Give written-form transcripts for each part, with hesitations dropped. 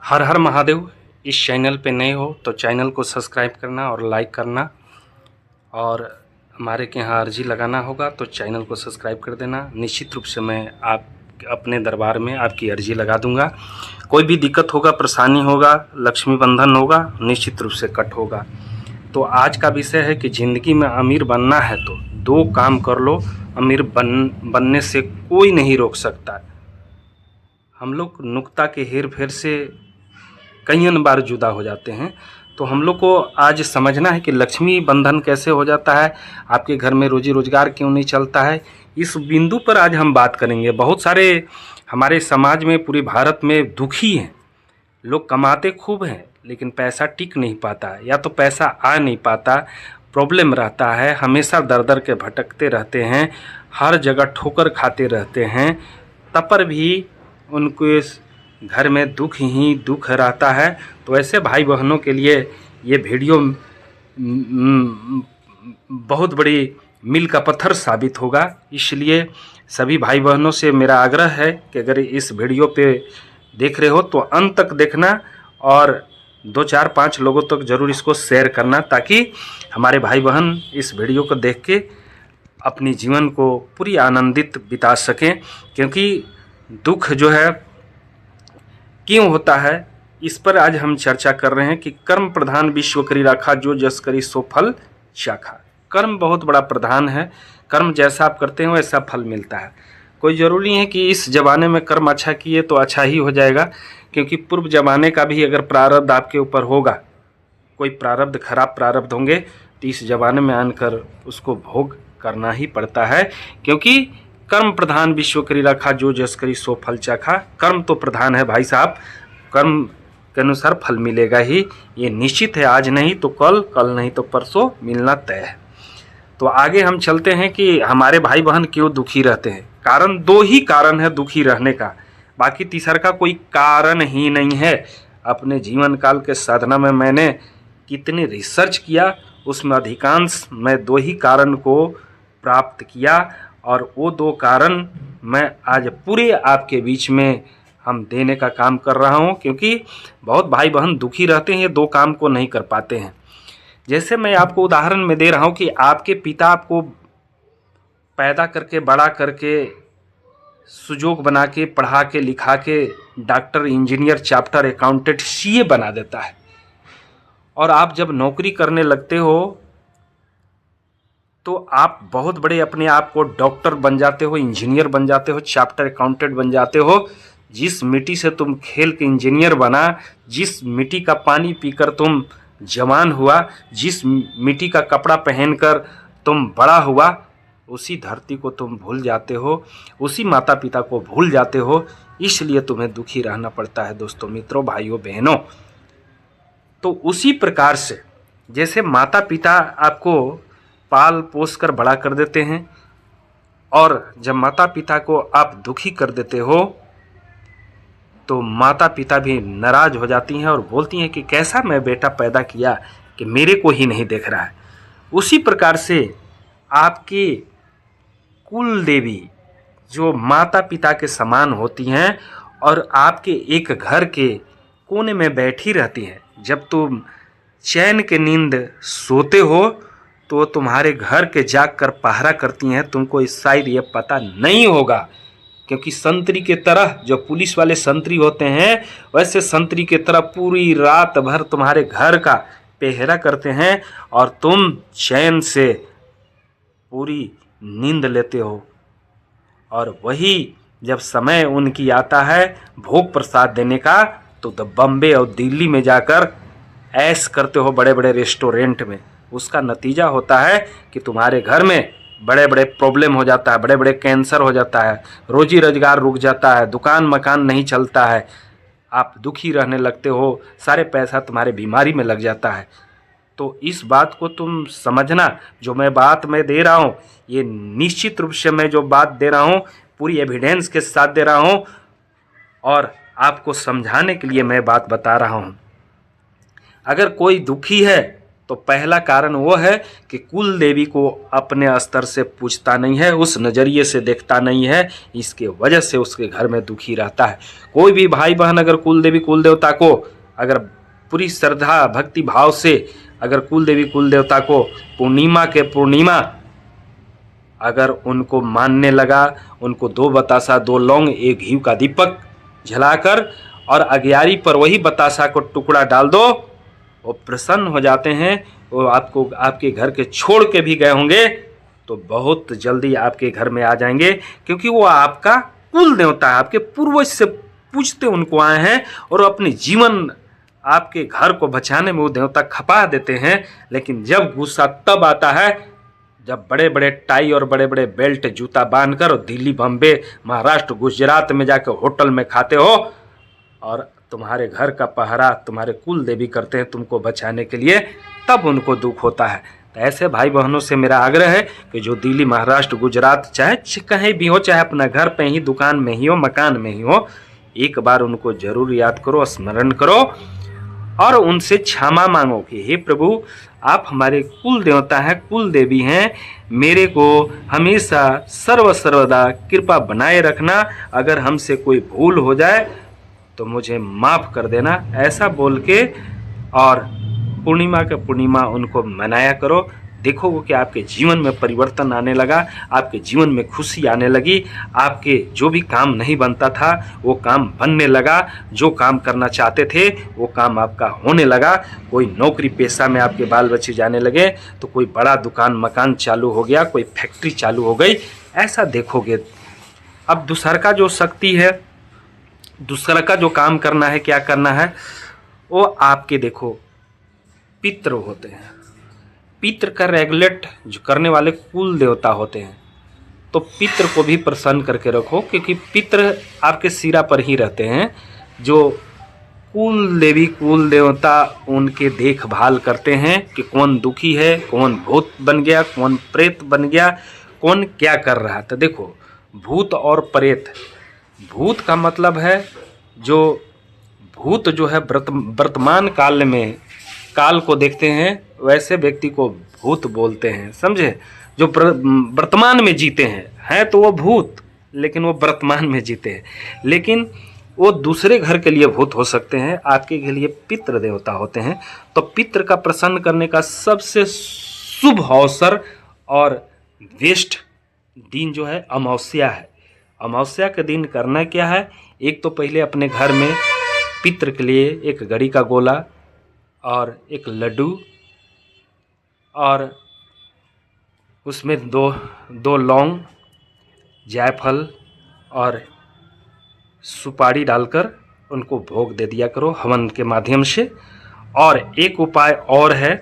हर हर महादेव। इस चैनल पे नए हो तो चैनल को सब्सक्राइब करना और लाइक करना, और हमारे के यहाँ अर्जी लगाना होगा तो चैनल को सब्सक्राइब कर देना। निश्चित रूप से मैं आप अपने दरबार में आपकी अर्जी लगा दूंगा। कोई भी दिक्कत होगा, परेशानी होगा, लक्ष्मी बंधन होगा, निश्चित रूप से कट होगा। तो आज का विषय है कि ज़िंदगी में अमीर बनना है तो दो काम कर लो, अमीर बनने से कोई नहीं रोक सकता। हम लोग नुक्ता के हेर फेर से कई बार जुदा हो जाते हैं, तो हम लोग को आज समझना है कि लक्ष्मी बंधन कैसे हो जाता है, आपके घर में रोजी रोजगार क्यों नहीं चलता है। इस बिंदु पर आज हम बात करेंगे। बहुत सारे हमारे समाज में, पूरे भारत में दुखी हैं लोग, कमाते खूब हैं लेकिन पैसा टिक नहीं पाता, या तो पैसा आ नहीं पाता, प्रॉब्लम रहता है, हमेशा दर दर के भटकते रहते हैं, हर जगह ठोकर खाते रहते हैं, तब पर भी उनको इस घर में दुख ही दुख रहता है। तो ऐसे भाई बहनों के लिए ये वीडियो बहुत बड़ी मील का पत्थर साबित होगा। इसलिए सभी भाई बहनों से मेरा आग्रह है कि अगर इस वीडियो पे देख रहे हो तो अंत तक देखना, और 2 4 5 लोगों तक जरूर इसको शेयर करना, ताकि हमारे भाई बहन इस वीडियो को देख के अपनी जीवन को पूरी आनंदित बिता सकें। क्योंकि दुख जो है क्यों होता है, इस पर आज हम चर्चा कर रहे हैं कि कर्म प्रधान विश्व करी राखा, जो जस करी सो फल चाखा। कर्म बहुत बड़ा प्रधान है। कर्म जैसा आप करते हो वैसा फल मिलता है। कोई ज़रूरी नहीं है कि इस ज़माने में कर्म अच्छा किए तो अच्छा ही हो जाएगा, क्योंकि पूर्व ज़माने का भी अगर प्रारब्ध आपके ऊपर होगा, कोई प्रारब्ध खराब प्रारब्ध होंगे तो इस ज़माने में आनकर उसको भोग करना ही पड़ता है। क्योंकि कर्म प्रधान विश्व करी रखा, जो जस करी सो फल चाखा। कर्म तो प्रधान है भाई साहब, कर्म के अनुसार फल मिलेगा ही, ये निश्चित है। आज नहीं तो कल, कल नहीं तो परसों मिलना तय है। तो आगे हम चलते हैं कि हमारे भाई बहन क्यों दुखी रहते हैं। कारण, 2 ही कारण है दुखी रहने का, बाकी तीसरा का कोई कारण ही नहीं है। अपने जीवन काल के साधना में मैंने कितनी रिसर्च किया, उसमें अधिकांश मैं 2 ही कारण को प्राप्त किया, और वो 2 कारण मैं आज पूरे आपके बीच में हम देने का काम कर रहा हूँ। क्योंकि बहुत भाई बहन दुखी रहते हैं, 2 काम को नहीं कर पाते हैं। जैसे मैं आपको उदाहरण में दे रहा हूँ कि आपके पिता आपको पैदा करके, बड़ा करके, सुजोग बना के, पढ़ा के, लिखा के doctor, engineer, chartered accountant, CA बना देता है, और आप जब नौकरी करने लगते हो तो आप बहुत बड़े अपने आप को डॉक्टर बन जाते हो, इंजीनियर बन जाते हो, चार्टर्ड अकाउंटेंट बन जाते हो। जिस मिट्टी से तुम खेल के इंजीनियर बना, जिस मिट्टी का पानी पीकर तुम जवान हुआ, जिस मिट्टी का कपड़ा पहनकर तुम बड़ा हुआ, उसी धरती को तुम भूल जाते हो, उसी माता पिता को भूल जाते हो। इसलिए तुम्हें दुखी रहना पड़ता है दोस्तों, मित्रों, भाइयों, बहनों। तो उसी प्रकार से जैसे माता पिता आपको पाल पोस कर बड़ा कर देते हैं, और जब माता पिता को आप दुखी कर देते हो तो माता पिता भी नाराज हो जाती हैं और बोलती हैं कि कैसा मैं बेटा पैदा किया कि मेरे को ही नहीं देख रहा है। उसी प्रकार से आपकी कुल देवी जो माता पिता के समान होती हैं, और आपके एक घर के कोने में बैठी रहती हैं, जब तुम चैन के नींद सोते हो तो तुम्हारे घर के जाग कर पहरा करती हैं। तुमको शायद ये पता नहीं होगा, क्योंकि संतरी के तरह, जो पुलिस वाले संतरी होते हैं, वैसे संतरी के तरह पूरी रात भर तुम्हारे घर का पहरा करते हैं, और तुम चैन से पूरी नींद लेते हो। और वही जब समय उनकी आता है भोग प्रसाद देने का, तो बम्बे और दिल्ली में जाकर ऐश करते हो बड़े बड़े रेस्टोरेंट में। उसका नतीजा होता है कि तुम्हारे घर में बड़े बड़े प्रॉब्लम हो जाता है, बड़े बड़े कैंसर हो जाता है, रोजी रोजगार रुक जाता है, दुकान मकान नहीं चलता है, आप दुखी रहने लगते हो, सारे पैसा तुम्हारे बीमारी में लग जाता है। तो इस बात को तुम समझना, जो मैं बात मैं दे रहा हूँ, ये निश्चित रूप से मैं जो बात दे रहा हूँ पूरी एविडेंस के साथ दे रहा हूँ, और आपको समझाने के लिए मैं बात बता रहा हूँ। अगर कोई दुखी है तो पहला कारण वो है कि कुल देवी को अपने स्तर से पूछता नहीं है, उस नज़रिए से देखता नहीं है, इसके वजह से उसके घर में दुखी रहता है। कोई भी भाई बहन अगर कुल देवी कुल देवता को अगर पूरी श्रद्धा भक्ति भाव से अगर कुल देवी कुल देवता को पूर्णिमा के पूर्णिमा अगर उनको मानने लगा, उनको 2 बतासा 2 लौंग 1 घी का दीपक जलाकर और अगियारी पर वही बतासा को टुकड़ा डाल दो, वो प्रसन्न हो जाते हैं। वो आपको आपके घर के छोड़ के भी गए होंगे तो बहुत जल्दी आपके घर में आ जाएंगे, क्योंकि वो आपका कुल देवता है, आपके पूर्वज से पूछते उनको आए हैं और अपने जीवन आपके घर को बचाने में वो देवता खपा देते हैं। लेकिन जब गुस्सा तब आता है जब बड़े बड़े टाई और बड़े बड़े बेल्ट जूता बांधकर और दिल्ली बम्बे महाराष्ट्र गुजरात में जाकर होटल में खाते हो और तुम्हारे घर का पहरा तुम्हारे कुल देवी करते हैं तुमको बचाने के लिए, तब उनको दुख होता है। तो ऐसे भाई बहनों से मेरा आग्रह है कि जो दिल्ली महाराष्ट्र गुजरात चाहे कहीं भी हो, चाहे अपना घर पे ही दुकान में ही हो मकान में ही हो, एक बार उनको जरूर याद करो, स्मरण करो और उनसे क्षमा मांगो कि हे प्रभु आप हमारे कुल देवता हैं, कुल देवी हैं, मेरे को हमेशा सर्वदा कृपा बनाए रखना, अगर हमसे कोई भूल हो जाए तो मुझे माफ़ कर देना, ऐसा बोल के और पूर्णिमा के पूर्णिमा उनको मनाया करो। देखो कि आपके जीवन में परिवर्तन आने लगा, आपके जीवन में खुशी आने लगी, आपके जो भी काम नहीं बनता था वो काम बनने लगा, जो काम करना चाहते थे वो काम आपका होने लगा। कोई नौकरी पेशा में आपके बाल बच्चे जाने लगे तो कोई बड़ा दुकान मकान चालू हो गया, कोई फैक्ट्री चालू हो गई, ऐसा देखोगे। अब दूसर का जो शक्ति है, दूसरा का जो काम करना है, क्या करना है, वो आपके देखो पितृ होते हैं, पितृ का रेगुलेट जो करने वाले कुल देवता होते हैं। तो पितृ को भी प्रसन्न करके रखो, क्योंकि पितृ आपके सिरा पर ही रहते हैं। जो कुल देवी कुल देवता उनके देखभाल करते हैं कि कौन दुखी है, कौन भूत बन गया, कौन प्रेत बन गया, कौन क्या कर रहा है। तो देखो भूत और प्रेत, भूत का मतलब है जो भूत जो है वर्तमान काल में काल को देखते हैं, वैसे व्यक्ति को भूत बोलते हैं, समझे। जो वर्तमान में जीते हैं तो वो भूत, लेकिन वो वर्तमान में जीते हैं, लेकिन वो दूसरे घर के लिए भूत हो सकते हैं, आपके के लिए पितृ देवता होते हैं। तो पितृ का प्रसन्न करने का सबसे शुभ अवसर और बेस्ट दिन जो है अमावस्या है। अमावस्या के दिन करना क्या है, एक तो पहले अपने घर में पितृ के लिए एक गरी का गोला और एक लड्डू और उसमें दो लौंग, जायफल और सुपारी डालकर उनको भोग दे दिया करो हवन के माध्यम से। और एक उपाय और है,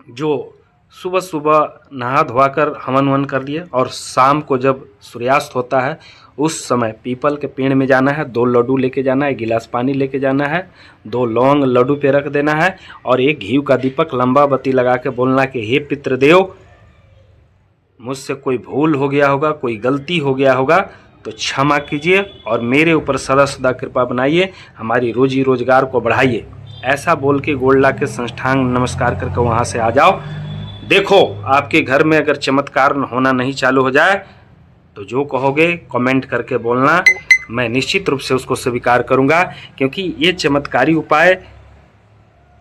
जो सुबह सुबह नहा धोकर हवन वन कर लिए और शाम को जब सूर्यास्त होता है उस समय पीपल के पेड़ में जाना है, 2 लड्डू लेके जाना है, गिलास पानी लेके जाना है, 2 लौंग लड्डू पे रख देना है और एक घी का दीपक लंबा बत्ती लगा के बोलना कि हे पितृदेव, मुझसे कोई भूल हो गया होगा, कोई गलती हो गया होगा तो क्षमा कीजिए और मेरे ऊपर सदा सदा कृपा बनाइए, हमारी रोजी रोजगार को बढ़ाइए। ऐसा बोल के गोड़ ला के साष्टांग नमस्कार करके वहाँ से आ जाओ। देखो आपके घर में अगर चमत्कार होना नहीं चालू हो जाए तो जो कहोगे कमेंट करके बोलना, मैं निश्चित रूप से उसको स्वीकार करूँगा। क्योंकि ये चमत्कारी उपाय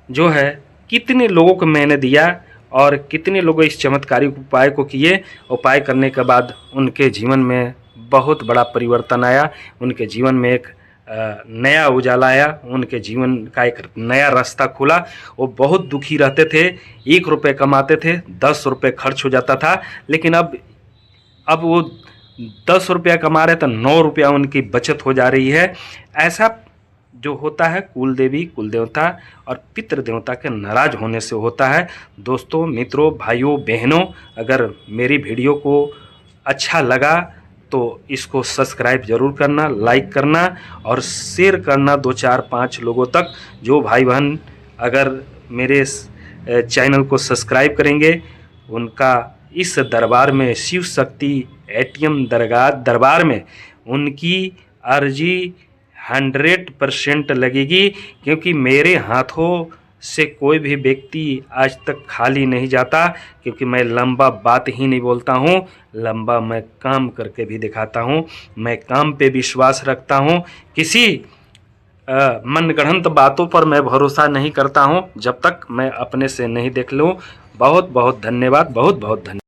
जो है कितने लोगों को मैंने दिया और कितने लोग इस चमत्कारी उपाय को किए, उपाय करने के बाद उनके जीवन में बहुत बड़ा परिवर्तन आया, उनके जीवन में एक नया उजाला आया, उनके जीवन का एक नया रास्ता खुला। वो बहुत दुखी रहते थे, 1 रुपये कमाते थे, 10 रुपये खर्च हो जाता था, लेकिन अब वो 10 रुपया कमा रहे तो 9 रुपया उनकी बचत हो जा रही है। ऐसा जो होता है कुल देवी कुल देवता और पितृ देवता के नाराज होने से होता है। दोस्तों, मित्रों, भाइयों, बहनों, अगर मेरी वीडियो को अच्छा लगा तो इसको सब्सक्राइब जरूर करना, लाइक करना और शेयर करना 2, 4, 5 लोगों तक। जो भाई बहन अगर मेरे चैनल को सब्सक्राइब करेंगे उनका इस दरबार में, शिव शक्ति ATM दरबार में उनकी अर्जी 100% लगेगी, क्योंकि मेरे हाथों से कोई भी व्यक्ति आज तक खाली नहीं जाता, क्योंकि मैं लंबा बात ही नहीं बोलता हूँ, लंबा मैं काम करके भी दिखाता हूँ। मैं काम पे विश्वास रखता हूँ, किसी मनगढ़ंत बातों पर मैं भरोसा नहीं करता हूँ जब तक मैं अपने से नहीं देख लूँ। बहुत बहुत धन्यवाद, बहुत बहुत धन्यवाद।